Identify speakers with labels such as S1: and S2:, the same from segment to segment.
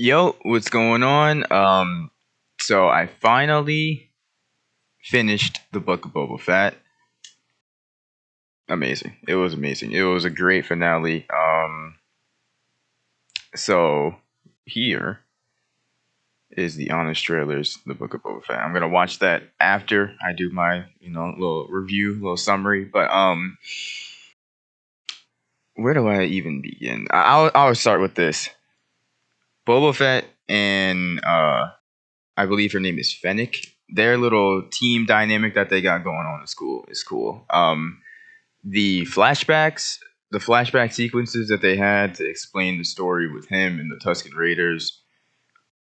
S1: Yo, what's going on? So I finally finished the book of Boba Fett. Amazing. It was amazing. It was a great finale. So here is the honest trailers, the book of Boba Fett. I'm gonna watch that after I do my, little review, little summary. But where do I even begin? I'll start with this. Boba Fett and I believe her name is Fennec. Their little team dynamic that they got going on in school is cool. The flashbacks, the flashback sequences that they had to explain the story with him and the Tusken Raiders,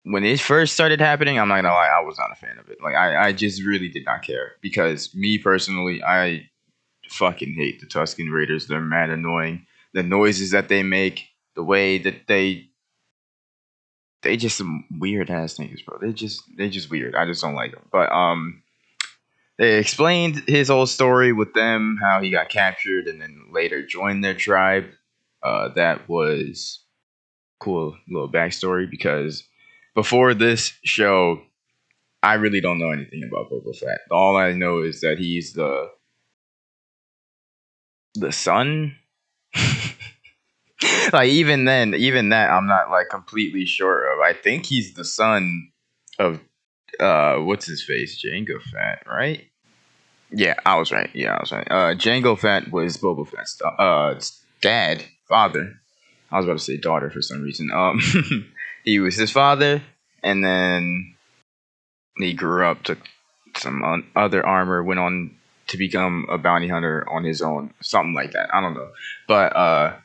S1: when it first started happening, I'm not gonna lie, I was not a fan of it. Like I just really did not care because me personally, I fucking hate the Tusken Raiders. They're mad annoying. The noises that they make, the way that they just some weird ass niggas, bro. They just weird. I just don't like them. But they explained his whole story with them, how he got captured and then later joined their tribe. That was cool little backstory because before this show, I really don't know anything about Boba Fett. All I know is that he's the son. Like even then, even that I'm not like completely sure of. I think he's the son of what's his face, Jango Fett, right? Yeah, I was right. Yeah, I was right. Jango Fett was Boba Fett's dad, father. I was about to say daughter for some reason. He was his father, and then he grew up, took some other armor, went on to become a bounty hunter on his own, something like that. I don't know, but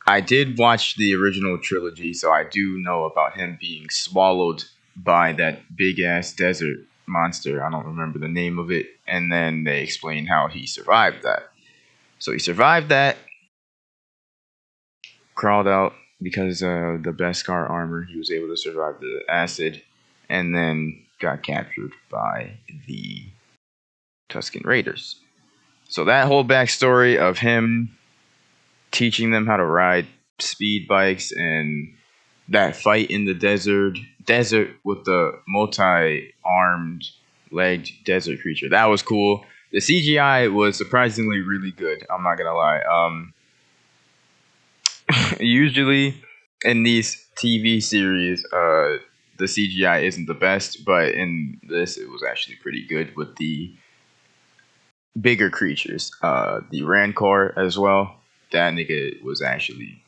S1: I did watch the original trilogy, so I do know about him being swallowed by that big ass desert monster. I don't remember the name of it. And then they explain how he survived that. So he survived that, crawled out because the Beskar armor. He was able to survive the acid, and then got captured by the Tusken Raiders. So that whole backstory of him teaching them how to ride speed bikes and that fight in the desert with the multi-armed legged desert creature. That was cool. The CGI was surprisingly really good. I'm not gonna lie. Usually in these TV series, the CGI isn't the best, but in this, it was actually pretty good with the bigger creatures. The Rancor as well. That nigga was actually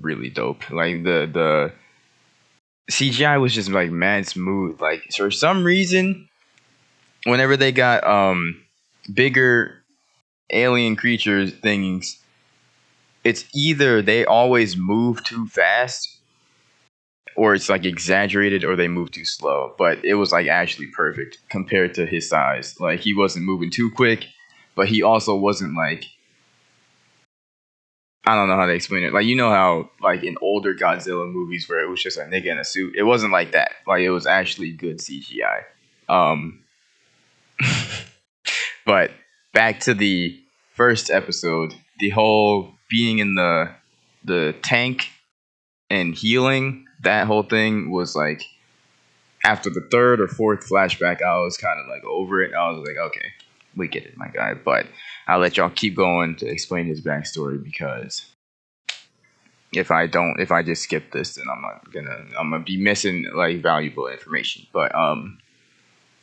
S1: really dope. Like the CGI was just like mad smooth. Like for some reason, whenever they got bigger alien creatures things, it's either they always move too fast or it's like exaggerated or they move too slow. But it was like actually perfect compared to his size. Like he wasn't moving too quick, but he also wasn't like, I don't know how to explain it. Like you know how like in older Godzilla movies where it was just a nigga in a suit. It wasn't like that. Like it was actually good CGI. Um, but back to the first episode, the whole being in the tank and healing, that whole thing was like after the third or fourth flashback, I was kind of like over it. I was like, okay, we get it, my guy. But I'll let y'all keep going to explain his backstory because if I just skip this, then I'm gonna be missing like valuable information. But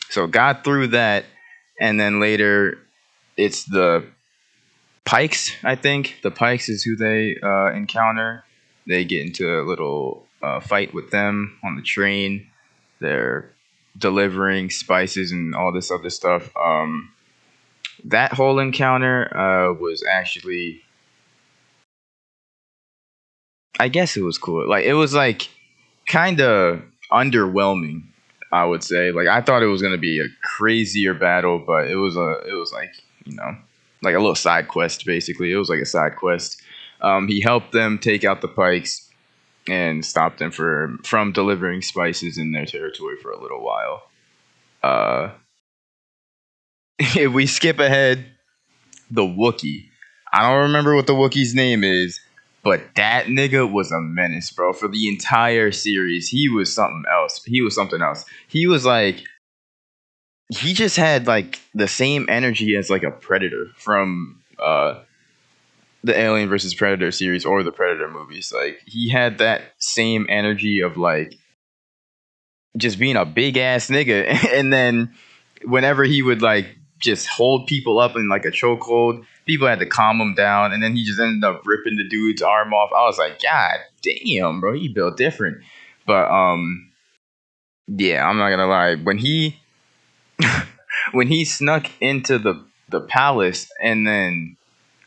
S1: so got through that, and then later it's the Pikes. I think the Pikes is who they encounter. They get into a little fight with them on the train. They're delivering spices and all this other stuff. That whole encounter was actually, I guess it was cool. Like it was like kind of underwhelming, I would say. Like I thought it was gonna be a crazier battle, but it was like like a little side quest basically. It was like a side quest. He helped them take out the Pikes and stopped them from delivering spices in their territory for a little while. Uh, if we skip ahead, the Wookiee. I don't remember what the Wookiee's name is, But that nigga was a menace, bro. For the entire series, he was something else. He was something else. He was like, he just had like the same energy as like a predator from the Alien versus Predator series or the Predator movies. Like he had that same energy of like just being a big ass nigga, and then whenever he would like just hold people up in like a chokehold, people had to calm him down, and then he just ended up ripping the dude's arm off. I was like, God damn, bro, he built different. But yeah, I'm not gonna lie. When he when he snuck into the palace and then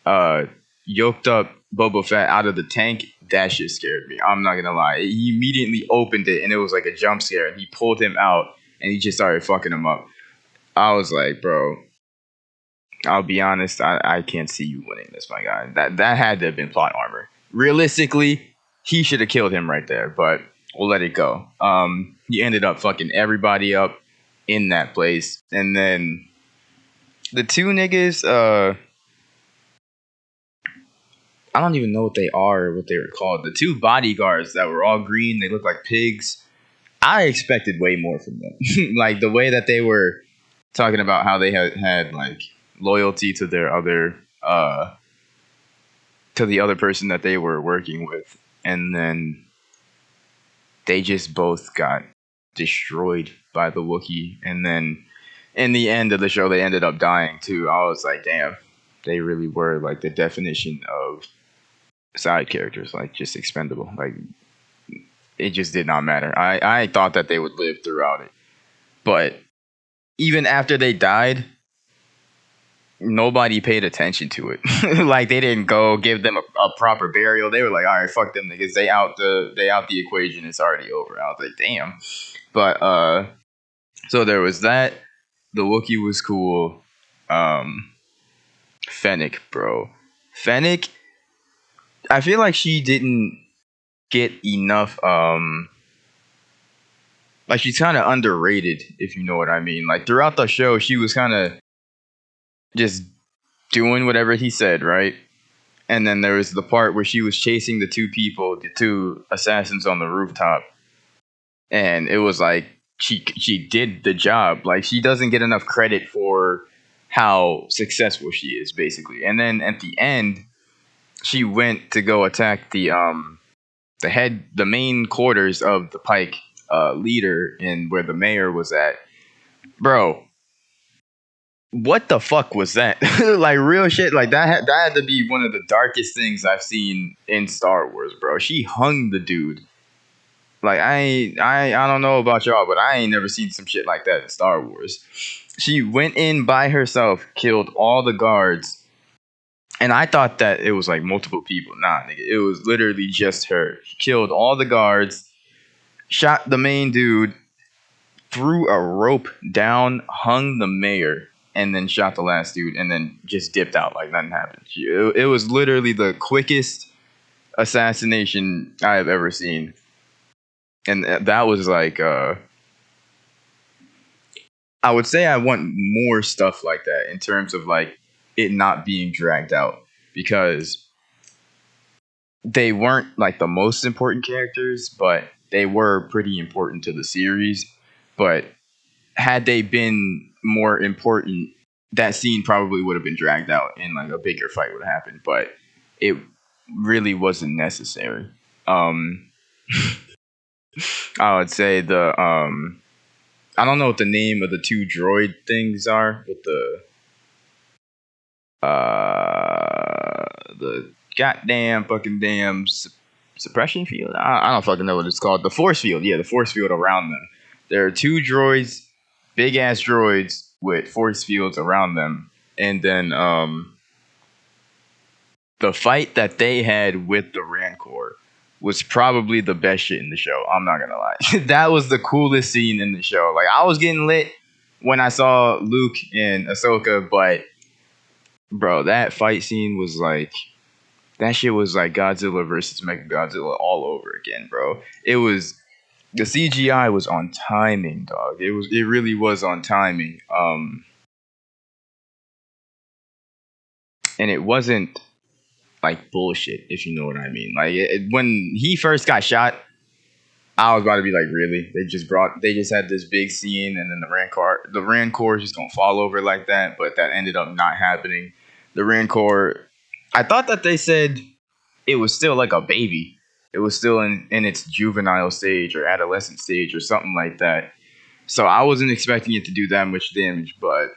S1: uh yoked up Boba Fett out of the tank, that shit scared me. I'm not gonna lie. He immediately opened it and it was like a jump scare, and he pulled him out and he just started fucking him up. I was like, bro, I'll be honest, I can't see you winning this, my guy. That had to have been plot armor. Realistically, he should have killed him right there, but we'll let it go. He ended up fucking everybody up in that place. And then the two niggas, I don't even know what they are or what they were called. The two bodyguards that were all green, they look like pigs. I expected way more from them. Like the way that they were talking about how they had like loyalty to their other to the other person that they were working with, and then they just both got destroyed by the Wookiee, and then in the end of the show they ended up dying too. I was like, damn, they really were like the definition of side characters, like just expendable. Like it just did not matter. I thought that they would live throughout it, but even after they died, nobody paid attention to it. Like they didn't go give them a proper burial. They were like, all right, fuck them niggas. They out the equation. It's already over. I was like, damn. But so there was that. The Wookiee was cool. Fennec, bro. Fennec, I feel like she didn't get enough like she's kind of underrated, if you know what I mean. Like throughout the show she was kind of just doing whatever he said, right? And then there was the part where she was chasing the two assassins on the rooftop, and it was like she did the job. Like she doesn't get enough credit for how successful she is, basically. And then at the end, she went to go attack the main quarters of the Pike leader, in where the mayor was at. Bro, what the fuck was that? Like real shit. Like that had to be one of the darkest things I've seen in Star Wars, bro. She hung the dude. Like I don't know about y'all, but I ain't never seen some shit like that in Star Wars. She went in by herself, killed all the guards, and I thought that it was like multiple people. Nah, nigga, it was literally just her. She killed all the guards, shot the main dude, threw a rope down, hung the mayor, and then shot the last dude, and then just dipped out like nothing happened. It was literally the quickest assassination I have ever seen, and that was like, I would say I want more stuff like that in terms of like it not being dragged out, because they weren't like the most important characters, but they were pretty important to the series. But had they been more important, that scene probably would have been dragged out and like a bigger fight would have happened. But it really wasn't necessary. Um, I would say I don't know what the name of the two droid things are with the goddamn fucking damn suppression field. I don't fucking know what it's called. The force field. Yeah, the force field around them. There are two droids, big ass droids with force fields around them, and then the fight that they had with the Rancor was probably the best shit in the show. I'm not gonna lie. That was the coolest scene in the show. Like I was getting lit when I saw Luke and Ahsoka, but bro, that fight scene was like, that shit was like Godzilla versus Mechagodzilla all over again, bro. It was, the CGI was on timing, dog. It really was on timing. And it wasn't like bullshit, if you know what I mean. Like when he first got shot, I was about to be like, really? They just had this big scene, and then the Rancor is just gonna fall over like that. But that ended up not happening. The Rancor, I thought that they said it was still like a baby. It was still in its juvenile stage or adolescent stage or something like that. So I wasn't expecting it to do that much damage, but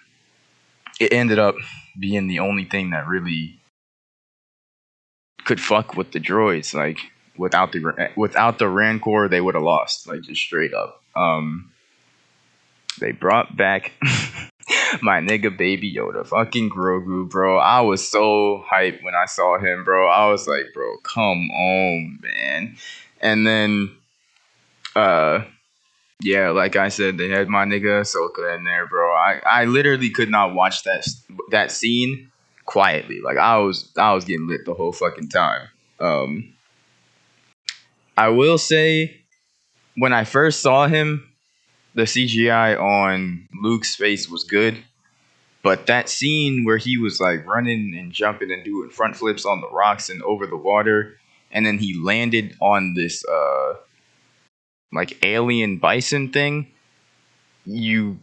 S1: it ended up being the only thing that really could fuck with the droids. Like without the Rancor, they would have lost. Like just straight up. They brought back my nigga Baby Yoda, fucking Grogu, bro. I was so hyped when I saw him, bro. I was like, bro, come on, man. And then, uh, yeah, like I said, they had my nigga Ahsoka in there, bro. I literally could not watch that scene quietly. Like I was getting lit the whole fucking time. Um, I will say when I first saw him, the CGI on Luke's face was good. But that scene where he was like running and jumping and doing front flips on the rocks and over the water, and then he landed on this like alien bison thing, you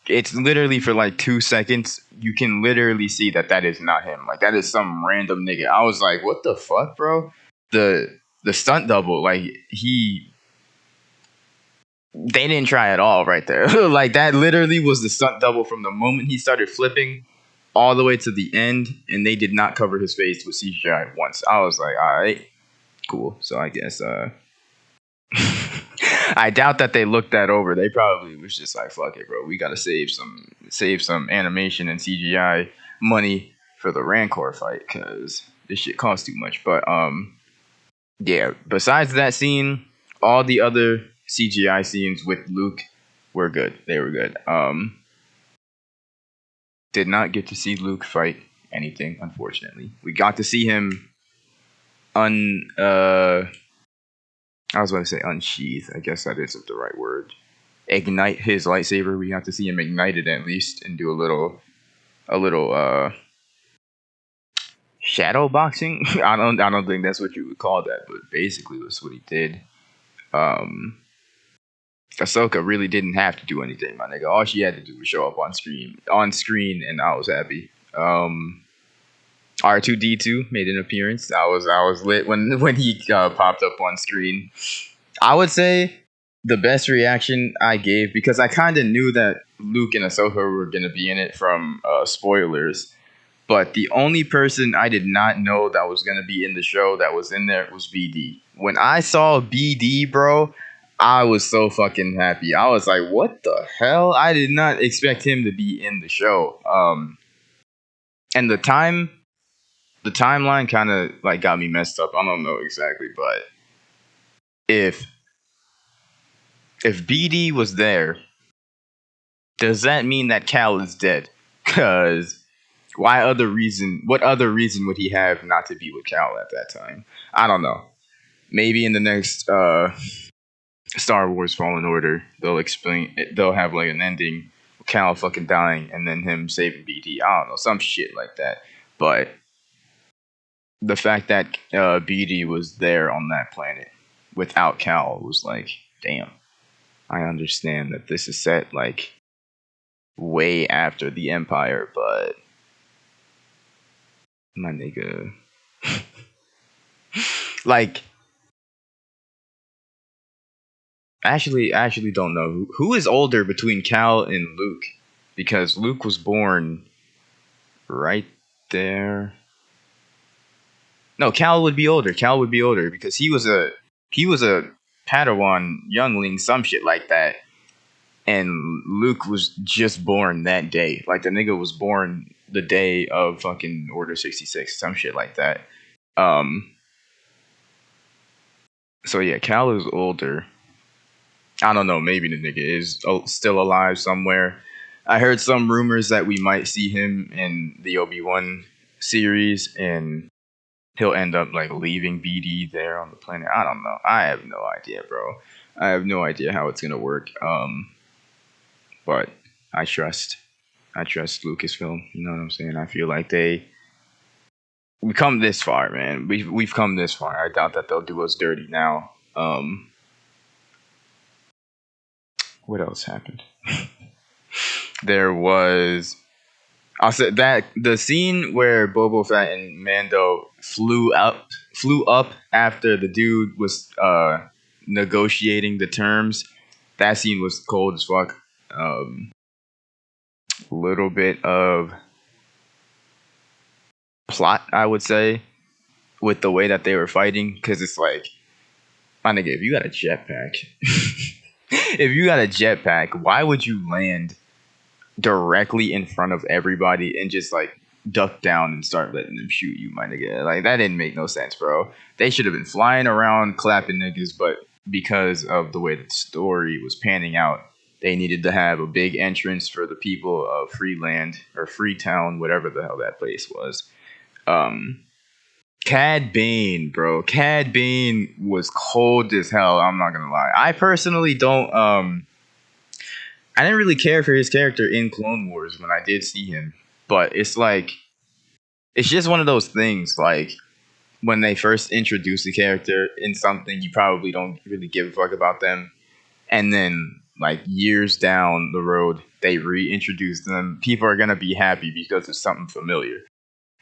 S1: it's literally for like 2 seconds. You can literally see that that is not him. Like that is some random nigga. I was like, what the fuck, bro? The the stunt double, like they didn't try at all right there. Like that literally was the stunt double from the moment he started flipping all the way to the end, and they did not cover his face with CGI once. I was like, all right, cool. So I guess I doubt that they looked that over. They probably was just like, fuck it, bro. We gotta save some animation and CGI money for the Rancor fight because this shit costs too much. But yeah. Besides that scene, all the other CGI scenes with Luke were good. They were good. Did not get to see Luke fight anything, unfortunately. We got to see him un I was about to say unsheath. I guess that isn't the right word. Ignite his lightsaber. We got to see him ignite it at least and do a little shadow boxing. I don't think that's what you would call that, but basically that's what he did. Um Ahsoka really didn't have to do anything, my nigga. All she had to do was show up on screen, and I was happy. R2D2 made an appearance. I was lit when he popped up on screen. I would say the best reaction I gave because I kind of knew that Luke and Ahsoka were gonna be in it from spoilers. But the only person I did not know that was gonna be in the show that was in there was BD. When I saw BD, bro, I was so fucking happy. I was like, "What the hell?" I did not expect him to be in the show. And the timeline kind of like got me messed up. I don't know exactly, but if if BD was there, does that mean that Cal is dead? Cause what other reason would he have not to be with Cal at that time? I don't know. Maybe in the next Star Wars Fallen Order, they'll have like an ending, Cal fucking dying and then him saving BD. I don't know, some shit like that. But the fact that BD was there on that planet without Cal was like, damn. I understand that this is set like way after the Empire, but my nigga, like, I actually don't know who is older between Cal and Luke, because Luke was born right there. No, Cal would be older. Cal would be older because he was a Padawan youngling, some shit like that, and Luke was just born that day. Like the nigga was born the day of fucking Order 66, some shit like that. Um, so yeah, Cal is older. I don't know. Maybe the nigga is still alive somewhere. I heard some rumors that we might see him in the Obi-Wan series, and he'll end up like leaving BD there on the planet. I don't know. I have no idea, bro. I have no idea how it's gonna work. But I trust. I trust Lucasfilm. You know what I'm saying? I feel like We come this far, man. We've come this far. I doubt that they'll do us dirty now. What else happened? There was I'll say that the scene where Boba Fett and Mando flew up after the dude was negotiating the terms. That scene was cold as fuck. A little bit of plot, I would say, with the way that they were fighting, because it's like, my nigga, if you got a jetpack, if you got a jetpack, why would you land directly in front of everybody and just like duck down and start letting them shoot you, my nigga? Like, that didn't make no sense, bro. They should have been flying around clapping niggas, but because of the way the story was panning out, they needed to have a big entrance for the people of Freeland or Freetown, whatever the hell that place was. Um, Cad Bane, bro. Cad Bane was cold as hell. I'm not gonna lie. I personally don't. I didn't really care for his character in Clone Wars when I did see him, but it's like it's just one of those things. Like when they first introduce a character in something, you probably don't really give a fuck about them, and then like years down the road, they reintroduce them. People are gonna be happy because it's something familiar.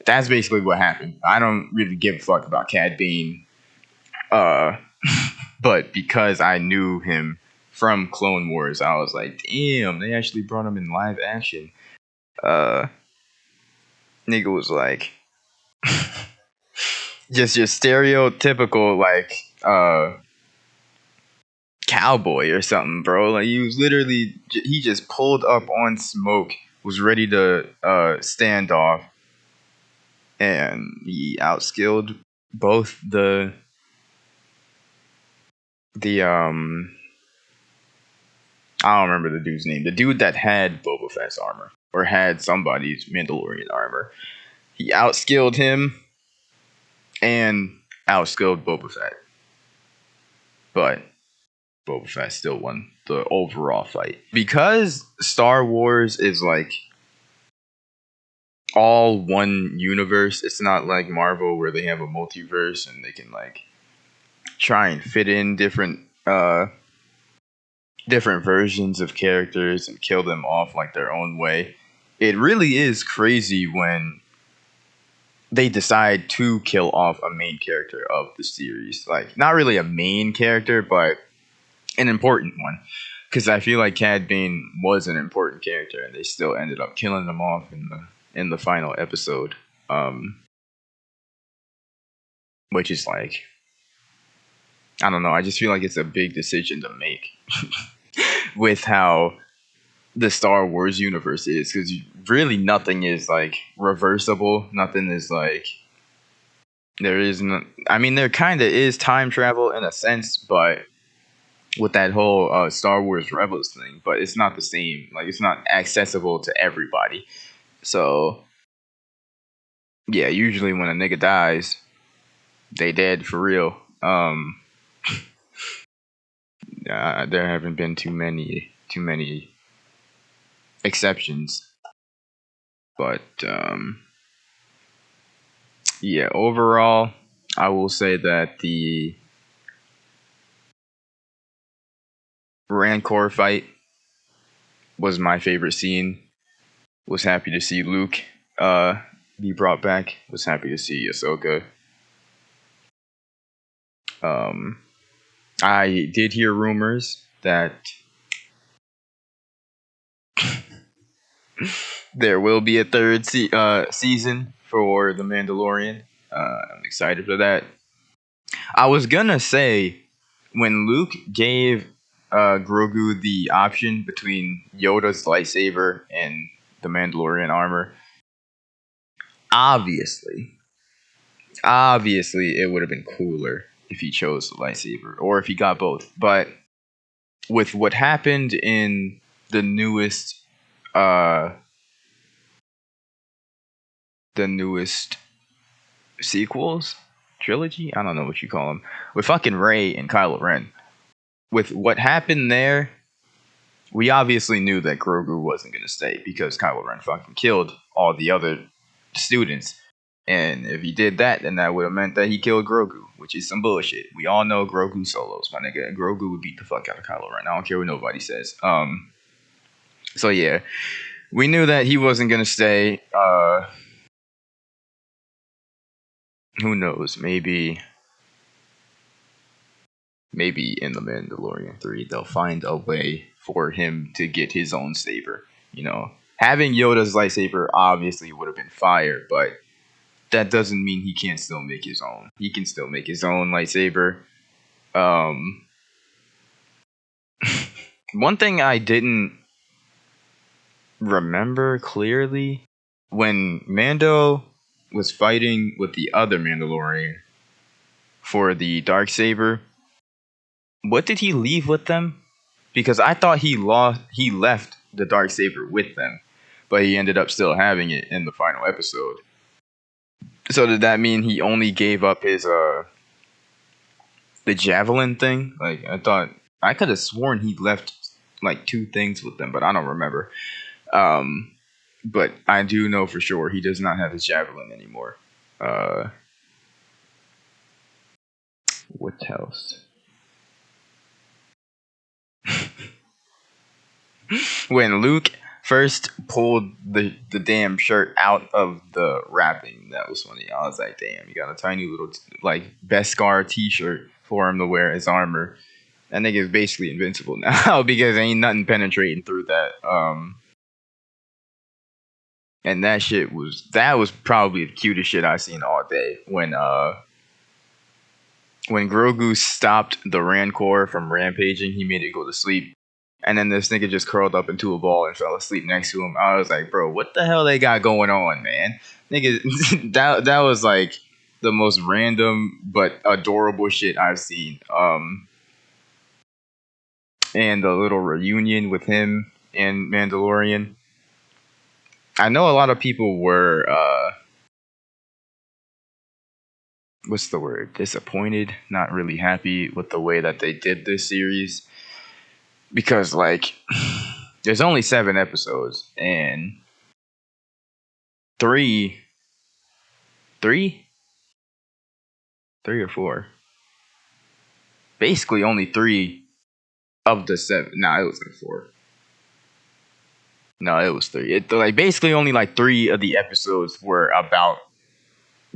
S1: That's basically what happened. I don't really give a fuck about Cad Bane, uh, but because I knew him from Clone Wars, I was like, damn, they actually brought him in live action. Uh, Nigga was like, just your stereotypical like cowboy or something, bro. Like he was literally, he just pulled up on smoke, was ready to stand off, and he outskilled both the I don't remember the dude's name. The dude that had Boba Fett's armor or had somebody's Mandalorian armor. He outskilled him and outskilled Boba Fett. But Boba Fett still won the overall fight. Because Star Wars is like all one universe, it's not like Marvel where they have a multiverse and they can like try and fit in different versions of characters and kill them off like their own way. It really is crazy when they decide to kill off a main character of the series. Like, not really a main character, but an important one. Because I feel like Cad Bane was an important character, and they still ended up killing him off in the final episode. Which is like, I don't know. I just feel like it's a big decision to make with how the Star Wars universe is, because really nothing is like reversible. Nothing is like there isn't. I mean, there kind of is time travel in a sense, but with that whole Star Wars Rebels thing, but it's not the same. Like it's not accessible to everybody. So yeah, usually when a nigga dies, they dead for real. There haven't been too many exceptions, but yeah, overall, I will say that the Rancor fight was my favorite scene. Was happy to see Luke be brought back. Was happy to see Ahsoka. Um, I did hear rumors that there will be a third season for The Mandalorian. I'm excited for that. I was gonna say when Luke gave Grogu the option between Yoda's lightsaber and the Mandalorian armor, obviously, obviously, it would have been cooler if he chose the lightsaber or if he got both. But with what happened in the uh, newest sequels trilogy, I don't know what you call them, with fucking Rey and Kylo Ren. With what happened there, we obviously knew that Grogu wasn't gonna stay because Kylo Ren fucking killed all the other students. And if he did that, then that would have meant that he killed Grogu, which is some bullshit. We all know Grogu solos, my nigga. Grogu would beat the fuck out of Kylo Ren. I don't care what nobody says. So yeah, we knew that he wasn't gonna stay. Who knows? Maybe in the Mandalorian 3 they'll find a way for him to get his own saber. You know, having Yoda's lightsaber obviously would have been fire, but that doesn't mean he can't still make his own. He can still make his own lightsaber. Um, One thing I didn't remember clearly when Mando was fighting with the other Mandalorian for the dark saber, what did he leave with them? Because I thought he left the dark saber with them, but he ended up still having it in the final episode. So did that mean he only gave up his the javelin thing? Like I could have sworn he left like two things with them, but I don't remember. Um, but I do know for sure he does not have his javelin anymore. Uh, what else? When Luke first pulled the damn shirt out of the wrapping, that was funny. I was like, damn, you got a tiny little like Beskar t-shirt for him to wear as armor. That nigga is basically invincible now because ain't nothing penetrating through that. And that was probably the cutest shit I've seen all day. When Grogu stopped the Rancor from rampaging, he made it go to sleep. And then this nigga just curled up into a ball and fell asleep next to him. I was like, bro, what the hell they got going on, man? Nigga, that was like the most random but adorable shit I've seen. And the little reunion with him and Mandalorian. I know a lot of people were what's the word? Disappointed, not really happy with the way that they did this series. Because like there's only 7 episodes and three three three or four. Basically only 3 of the 7. Nah, it was like 4. No, it was 3. It like basically only like 3 of the episodes were about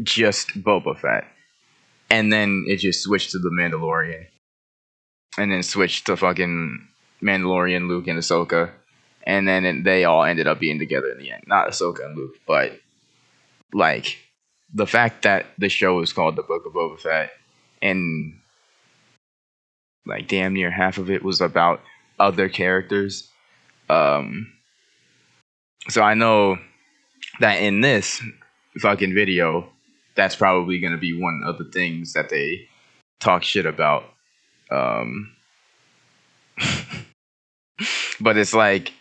S1: just Boba Fett. And then it just switched to the Mandalorian. And then switched to fucking Mandalorian, Luke, and Ahsoka. And then they all ended up being together in the end. Not Ahsoka and Luke, but like the fact that the show is called The Book of Boba Fett and like damn near half of it was about other characters. So I know that in this fucking video, that's probably gonna be one of the things that they talk shit about. Um, but it's like,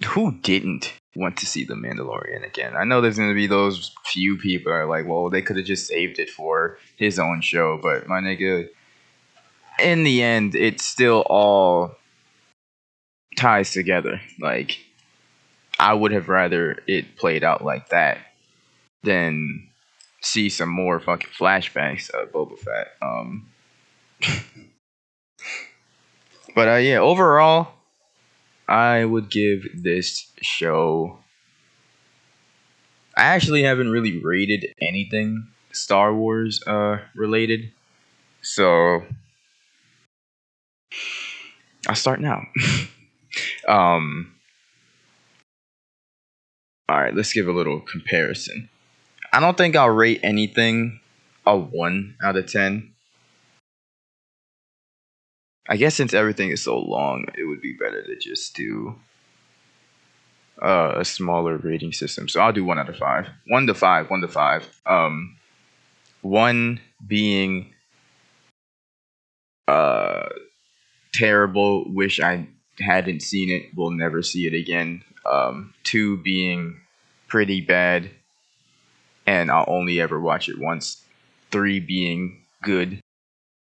S1: who didn't want to see the Mandalorian again? I know there's gonna be those few people that are like, well, they could have just saved it for his own show, but my nigga, in the end, it still all ties together. Like, I would have rather it played out like that than see some more fucking flashbacks of Boba Fett. But yeah, overall, I would give this show. I actually haven't really rated anything Star Wars related, so I'll start now. um, all right, let's give a little comparison. I don't think I'll rate anything a 1 out of 10. I guess since everything is so long, it would be better to just do a smaller rating system. So I'll do 1 out of 5. 1 to 5, 1 to 5. 1 being terrible, wish I hadn't seen it, will never see it again. 2 being pretty bad, and I'll only ever watch it once. 3 being good,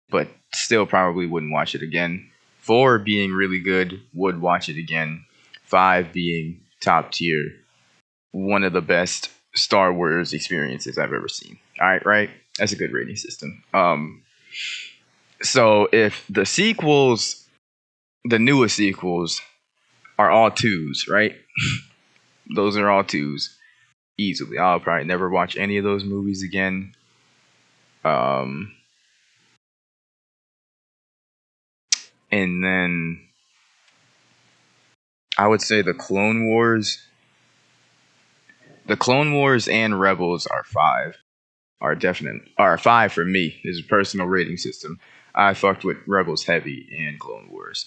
S1: but still probably wouldn't watch it again. 4 being really good, would watch it again. 5 being top tier, one of the best Star Wars experiences I've ever seen. All right, right? That's a good rating system. So if the sequels, the newest sequels, are all twos, right? Those are all twos easily. I'll probably never watch any of those movies again. Um, and then I would say the Clone Wars and Rebels are five. Are five for me. This is a personal rating system. I fucked with Rebels heavy and Clone Wars.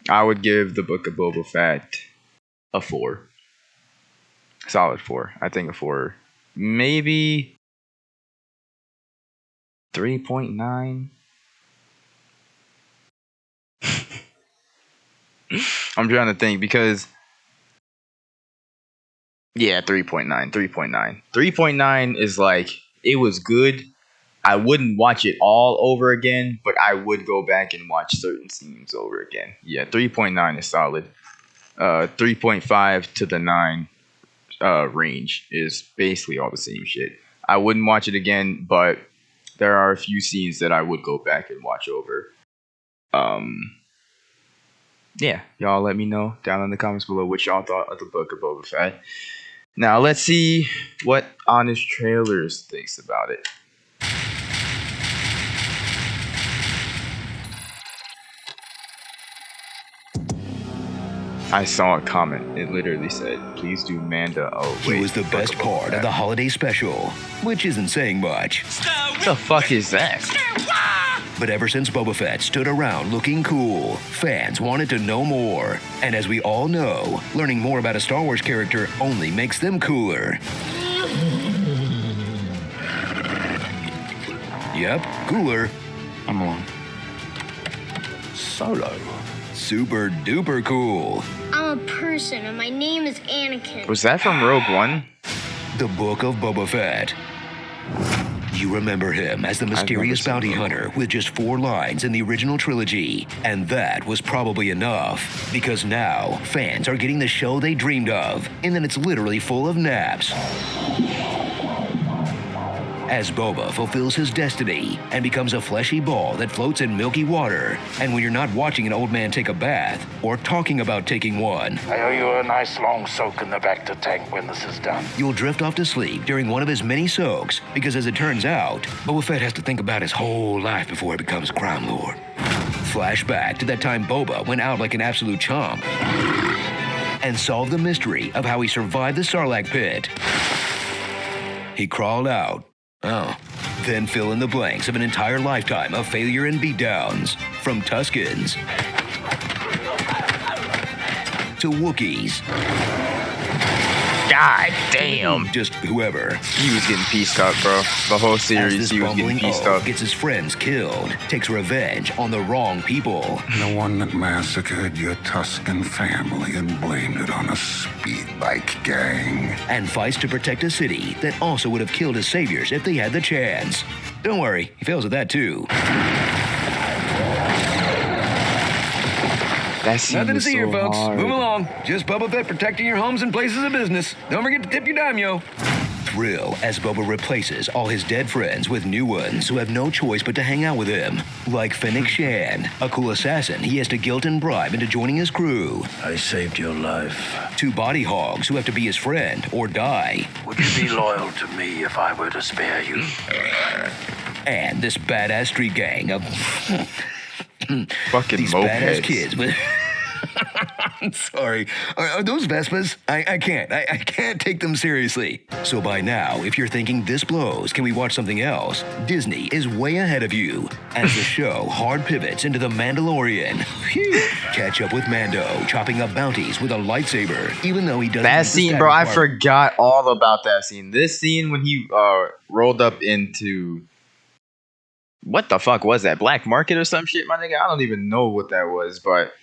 S1: I would give the Book of Boba Fett a 4, solid 4. I think a 4, maybe 3.9. I'm trying to think because yeah, 3.9, 3.9, 3.9 is like it was good. I wouldn't watch it all over again, but I would go back and watch certain scenes over again. Yeah, 3.9 is solid. 3.5 to the 9 range is basically all the same shit. I wouldn't watch it again, but there are a few scenes that I would go back and watch over. Yeah, y'all let me know down in the comments below what y'all thought of the Book of Boba Fett. Now let's see what Honest Trailers thinks about it. I saw a comment. It literally said, "Please do Manda." Oh, wait.
S2: He was the best part of the holiday special, which isn't saying much.
S1: What the fuck is that?
S2: But ever since Boba Fett stood around looking cool, fans wanted to know more. And as we all know, learning more about a Star Wars character only makes them cooler. Yep, cooler.
S3: I'm on Solo.
S2: Super duper cool.
S4: I'm a person and my name is Anakin.
S1: Was that from Rogue One?
S2: The Book of Boba Fett. You remember him as the mysterious bounty hunter with just 4 lines in the original trilogy. And that was probably enough, because now fans are getting the show they dreamed of, and then it's literally full of naps. As Boba fulfills his destiny and becomes a fleshy ball that floats in milky water, and when you're not watching an old man take a bath or talking about taking one,
S3: I owe you a nice long soak in the bacta tank when this is done.
S2: you'll drift off to sleep during one of his many soaks, because as it turns out, Boba Fett has to think about his whole life before he becomes crime lord. Flashback to that time Boba went out like an absolute chomp and solved the mystery of how he survived the Sarlacc pit. He crawled out. Oh. Then fill in the blanks of an entire lifetime of failure and beatdowns. From Tuskens to Wookiees.
S1: God damn.
S2: Just whoever.
S1: He was getting pieced up, bro. The whole
S2: As
S1: series,
S2: this
S1: he was getting
S2: bumbling
S1: pieced
S2: oaf
S1: up.
S2: gets his friends killed, takes revenge on the wrong people,
S5: The one that massacred your Tuscan family and blamed it on a speed bike gang.
S2: and fights to protect a city that also would have killed his saviors if they had the chance. Don't worry, he fails at that too.
S1: That scene
S2: Nothing to
S1: was
S2: see
S1: so
S2: here, folks.
S1: hard.
S2: Move along. Just Boba Fett protecting your homes and places of business. Don't forget to tip your dime, yo. Thrill as Boba replaces all his dead friends with new ones who have no choice but to hang out with him. Like Fennec Shan, a cool assassin he has to guilt and bribe into joining his crew.
S3: I saved your life.
S2: 2 body hogs who have to be his friend or die.
S3: Would you be loyal to me if I were to spare you?
S2: And this badass street gang of
S1: Fucking
S2: these badass
S1: mopeds.
S2: kids with... I'm sorry. Are those Vespas? I can't. I can't take them seriously. So by now, if you're thinking this blows, can we watch something else? Disney is way ahead of you. As the show hard pivots into The Mandalorian. Phew. Catch up with Mando, chopping up bounties with a lightsaber, even though he doesn't...
S1: That
S2: use the
S1: scene, bro, I
S2: stabbing part.
S1: forgot all about that scene. This scene when he rolled up into... What the fuck was that? Black Market or some shit, my nigga? I don't even know what that was, but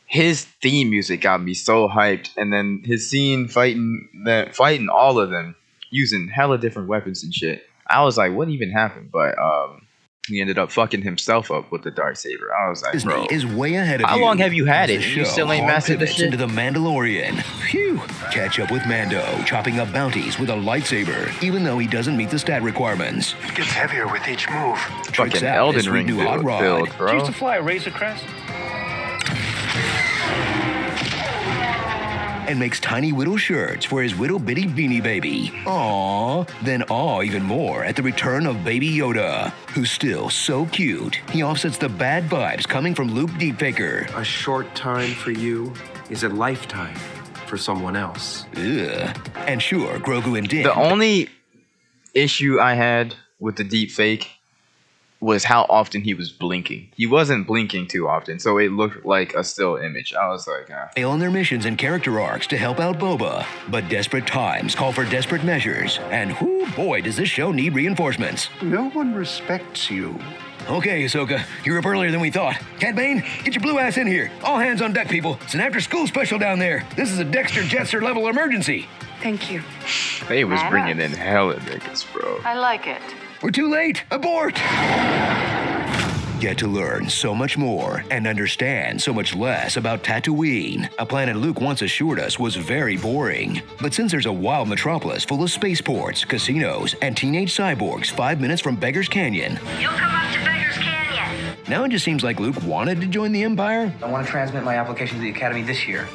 S1: his theme music got me so hyped. And then his scene fighting all of them using hella different weapons and shit. I was like, what even happened? But He ended up fucking himself up with the Darksaber. I was like,
S2: Disney
S1: bro,
S2: is way ahead of
S1: how
S2: you.
S1: long have you had
S2: As
S1: it?
S2: the
S1: You
S2: show
S1: still ain't
S2: hard
S1: mastered the
S2: pivots
S1: shit?
S2: into the Mandalorian. Phew! Catch up with Mando, chopping up bounties with a lightsaber, even though he doesn't meet the stat requirements.
S3: It gets heavier with each move.
S2: Tricks
S1: Fucking
S2: out
S1: Elden
S2: his sweet
S1: Ring
S2: new hot rod.
S1: build,
S3: Did you
S1: bro.
S3: used to fly a Razor Crest?
S2: And makes tiny whittle shirts for his whittle bitty beanie baby. Aww. Then awe even more at the return of Baby Yoda, who's still so cute. He offsets the bad vibes coming from Luke Deepfaker.
S6: A short time for you is a lifetime for someone else.
S2: Ugh. And sure, Grogu and Din.
S1: The only issue I had with the deep fake was how often he was blinking. He wasn't blinking too often, so it looked like a still image. I was like,
S2: fail on their missions and character arcs to help out Boba. But desperate times call for desperate measures. And whoo boy, does this show need reinforcements.
S5: No one respects you.
S2: Okay, Ahsoka, you're up earlier than we thought. Cad Bane, get your blue ass in here. All hands on deck, people. It's an after-school special down there. This is a Dexter Jetster level emergency.
S7: Thank you.
S1: they was bringing in hella niggas, bro.
S7: I like it.
S2: We're too late. Abort. Get to learn so much more and understand so much less about Tatooine, a planet Luke once assured us was very boring. But since there's a wild metropolis full of spaceports, casinos, and teenage cyborgs 5 minutes from Beggar's Canyon,
S4: You'll come up to Beggar's Canyon.
S2: now it just seems like Luke wanted to join the Empire.
S8: I want to transmit my application to the Academy this year.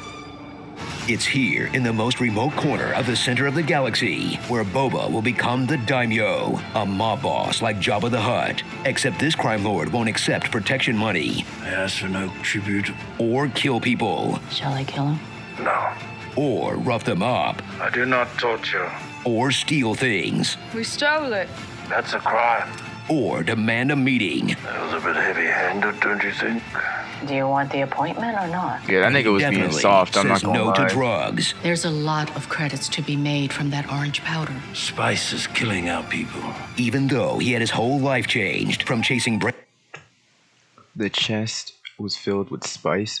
S2: It's here in the most remote corner of the center of the galaxy, where Boba will become the daimyo, a mob boss like Jabba the Hutt. Except this crime lord won't accept protection money
S3: I ask for no tribute.
S2: or kill people
S7: Shall I kill him?
S3: No,
S2: or rough them up
S3: I do not torture.
S2: or steal things
S7: We stole it.
S3: That's a crime.
S2: or demand a meeting.
S3: That was a bit heavy-handed, don't you think?
S7: Do you want the appointment or not?
S1: Yeah, that nigga was being
S2: Definitely
S1: soft. I'm not
S2: says
S1: gonna
S2: no
S1: lie.
S2: to drugs.
S9: There's a lot of credits to be made from that orange powder.
S3: Spice is killing our people.
S2: Even though he had his whole life changed from chasing
S1: The chest was filled with spice.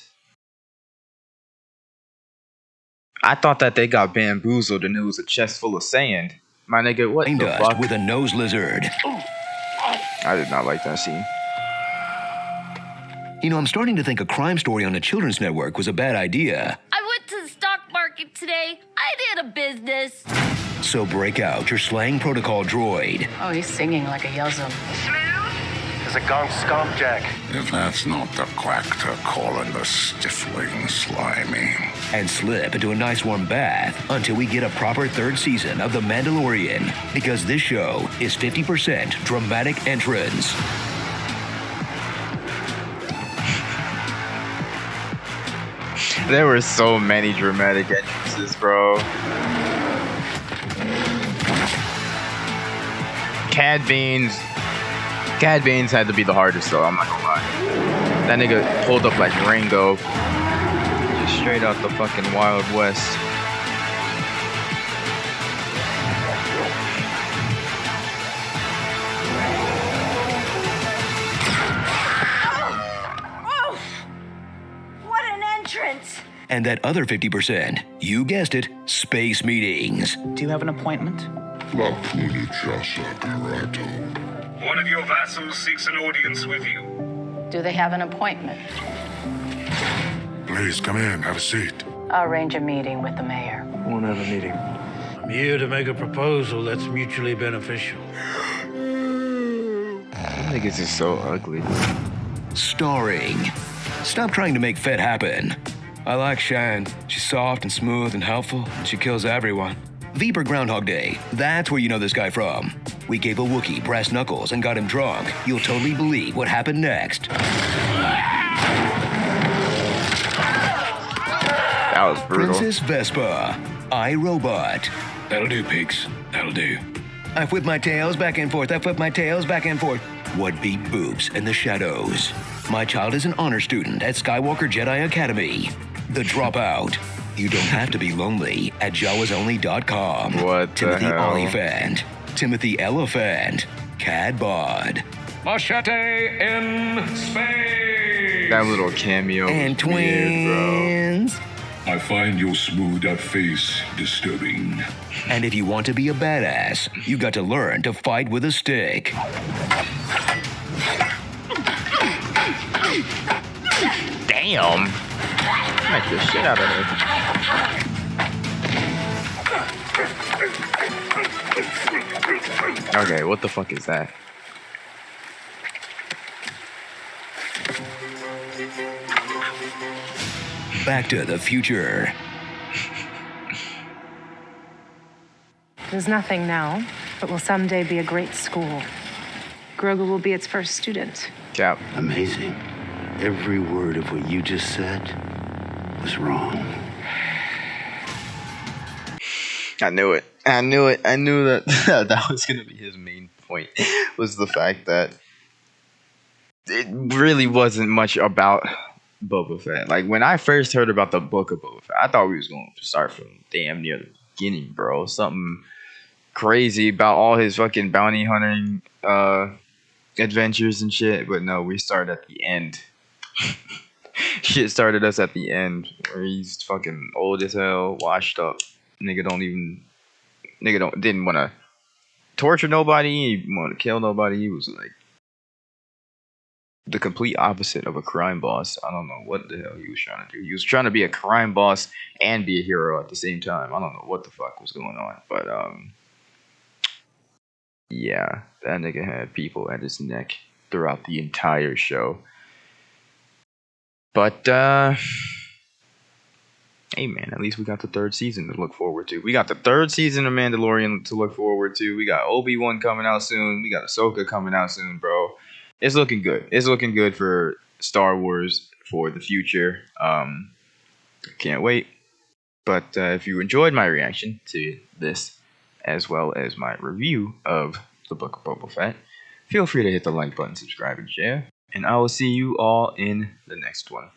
S1: I thought that they got bamboozled and it was a chest full of sand. My nigga, what
S2: brain
S1: the
S2: dust
S1: fuck?
S2: with a nose lizard.
S1: I did not like that scene.
S2: You know, I'm starting to think a crime story on a children's network was a bad idea.
S4: I went to the stock market today. I did a business.
S2: So break out your slang protocol droid
S7: Oh, he's singing like a Yelzum.
S3: There's a gong scomp jack.
S5: If that's not the quack to call in the stifling slimy.
S2: and slip into a nice warm bath until we get a proper third season of The Mandalorian, because this show is 50% dramatic entrance.
S1: There were so many dramatic entrances, bro. Cad Bane's had to be the hardest, though. I'm not gonna lie. That nigga pulled up like Rango, just straight out the fucking Wild West.
S4: Oh, what an entrance.
S2: And that other 50%, you guessed it, space meetings.
S8: Do you have an appointment?
S5: La Punicasa Carato.
S10: One of your vassals seeks an audience with you.
S7: Do they have an appointment?
S5: Please come in, have a seat.
S7: I'll arrange a meeting with the mayor.
S3: Won't have a meeting. I'm here to make a proposal that's mutually beneficial.
S1: That nigga's just so ugly.
S2: Starring. Stop trying to make Fett happen.
S6: I like Shan. She's soft and smooth and helpful, and she kills everyone.
S2: Viper Groundhog Day. That's where you know this guy from. We gave a Wookiee brass knuckles and got him drunk. You'll totally believe what happened next.
S1: That was brutal.
S2: Princess Vespa. iRobot.
S6: That'll do, pigs. That'll do.
S2: I whip my tails back and forth. I whip my tails back and forth. What beat boobs in the shadows? My child is an honor student at Skywalker Jedi Academy. The Dropout. You don't have to be lonely at jawasonly.com.
S1: What the
S2: Timothy
S1: hell?
S2: Oliphant. Timothy Elephant. Cad Bod.
S6: Machete in space!
S1: That little cameo
S2: And
S1: was weird, bro.
S2: twins.
S5: I find your smoothed out face disturbing.
S2: And if you want to be a badass, you got to learn to fight with a stick.
S1: Damn! Smack the shit out of her. Okay, what the fuck is that?
S2: Back to the Future.
S11: There's nothing now, but will someday be a great school. Grogu will be its first student.
S1: Cap.
S12: Amazing. Every word of what you just said was wrong.
S1: I knew it. I knew it. I knew that that was going to be his main point, was the fact that it really wasn't much about Boba Fett. Like, when I first heard about the book of Boba Fett, I thought we was going to start from damn near the beginning, bro. Something crazy about all his fucking bounty hunting adventures and shit. But no, we started at the end. Shit started us at the end, where he's fucking old as hell, washed up. Nigga didn't want to torture nobody. He didn't want to kill nobody. He was like the complete opposite of a crime boss. I don't know what the hell he was trying to do. He was trying to be a crime boss and be a hero at the same time. I don't know what the fuck was going on, but yeah, that nigga had people at his neck throughout the entire show. But hey man, at least we got the third season to look forward to. We got the third season of Mandalorian to look forward to. We got Obi-Wan coming out soon. We got Ahsoka coming out soon, bro. It's looking good. It's looking good for Star Wars for the future. Can't wait. But if you enjoyed my reaction to this, as well as my review of the Book of Boba Fett, feel free to hit the like button, subscribe, and share. And I will see you all in the next one.